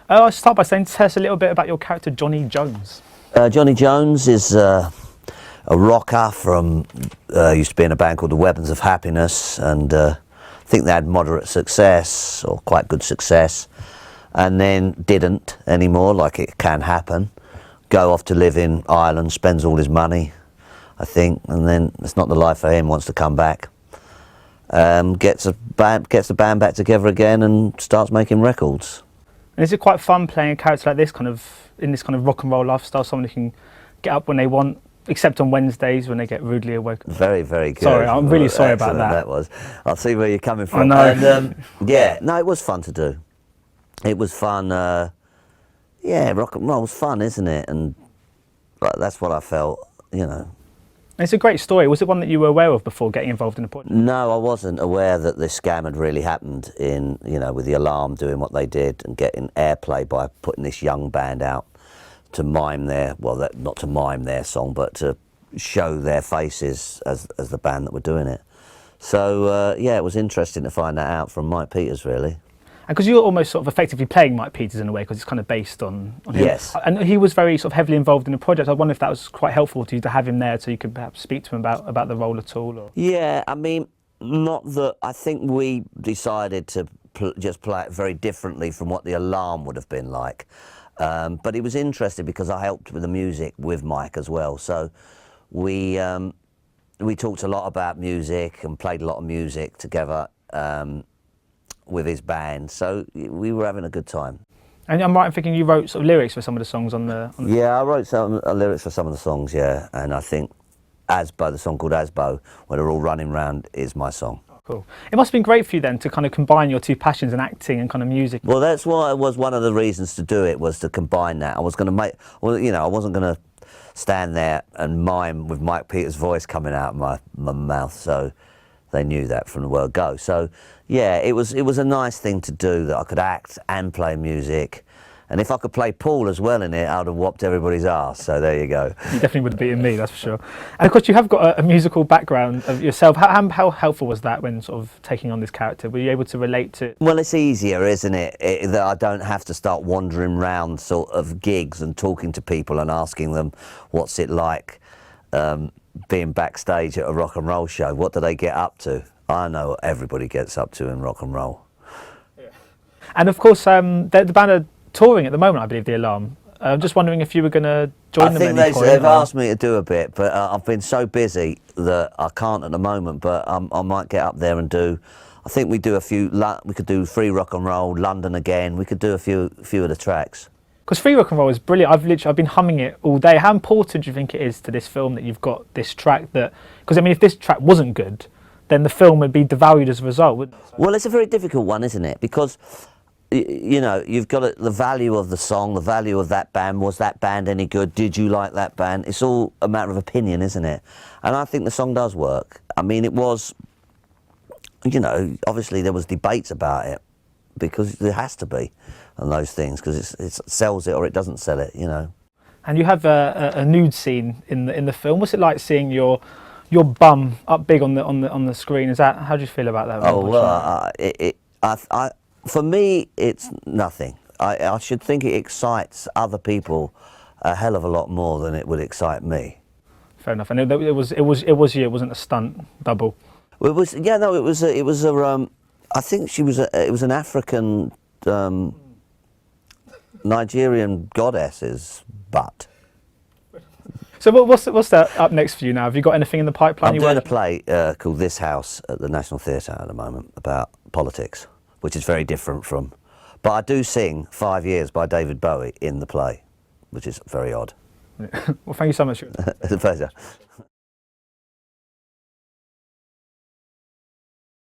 I'll start by saying, tell us a little bit about your character, Johnny Jones. Johnny Jones is a rocker from, used to be in a band called the Weapons of Happiness, and I think they had moderate success, or quite good success, and then didn't anymore, like it can happen. Go off to live in Ireland, spends all his money, I think, and then it's not the life for him, wants to come back. Gets the band back together again and starts making records. And is it quite fun playing a character like this, in this kind of rock and roll lifestyle, someone who can get up when they want, except on Wednesdays when they get rudely awoken? Very, very good. Sorry, I'm really sorry about that. That was. I'll see where you're coming from. I know. And, yeah, no, it was fun to do. It was fun. Yeah, rock and roll's fun, isn't it? And that's what I felt, you know. It's a great story. Was it one that you were aware of before getting involved in the project? No, I wasn't aware that this scam had really happened in, you know, with the Alarm doing what they did and getting airplay by putting this young band out to mime their, well, not to mime their song, but to show their faces as the band that were doing it. So, yeah, it was interesting to find that out from Mike Peters, really. And because you're almost sort of effectively playing Mike Peters in a way, because it's kind of based on him. Yes. And he was very sort of heavily involved in the project. I wonder if that was quite helpful to you to have him there, so you could perhaps speak to him about the role at all. Or... Yeah, I mean, not that I think we decided to just play it very differently from what the Alarm would have been like. But he was interested because I helped with the music with Mike as well. So we talked a lot about music and played a lot of music together. With his band, so we were having a good time. And I'm right in thinking you wrote sort of lyrics for some of the songs on the... Yeah, I wrote some lyrics for some of the songs, yeah, and I think Asbo, the song called Asbo, where they're all running around, is my song. Oh, cool. It must have been great for you then to kind of combine your two passions in acting and kind of music. Well, that's why it was one of the reasons to do it, was to combine that. I was going to make, well, you know, I wasn't going to stand there and mime with Mike Peters' voice coming out of my mouth, so they knew that from the word go. So yeah, it was a nice thing to do, that I could act and play music, and if I could play Paul as well in it, I'd have whopped everybody's arse. So there you go. You definitely would have beaten me, that's for sure. And of course, you have got a musical background of yourself. How helpful was that when sort of taking on this character? Were you able to relate to? Well, it's easier, isn't it, that I don't have to start wandering around sort of gigs and talking to people and asking them what's it like. Being backstage at a rock and roll show, what do they get up to? I know what everybody gets up to in rock and roll. Yeah. And of course, the band are touring at the moment, I believe, the Alarm. I'm just wondering if you were going to join them at any point. They've asked me to do a bit, but I've been so busy that I can't at the moment, but I might get up there and do, I think we do a few, we could do Free Rock and Roll, London Again, we could do a few of the tracks. Because Free Rock and Roll is brilliant. I've been humming it all day. How important do you think it is to this film that you've got this track that... Because I mean, if this track wasn't good, then the film would be devalued as a result, wouldn't it? Well, it's a very difficult one, isn't it? Because, you know, you've got the value of the song, the value of that band. Was that band any good? Did you like that band? It's all a matter of opinion, isn't it? And I think the song does work. I mean, it was, you know, obviously there was debates about it, because there has to be on those things, because it sells it or it doesn't sell it, you know. And you have a nude scene in the film. What's it like seeing your bum up big on the screen? Is that, how do you feel about that? Oh well, for me it's nothing. I should think it excites other people a hell of a lot more than it would excite me. Fair enough. And it was you. It wasn't a stunt double. It was, yeah, no, it was a I think she was it was an African Nigerian goddess's butt. So what's that up next for you now? Have you got anything in the pipeline? I'm doing a play called This House at the National Theatre at the moment about politics, which is very different from... But I do sing 5 Years by David Bowie in the play, which is very odd. Well, thank you so much. It's a pleasure.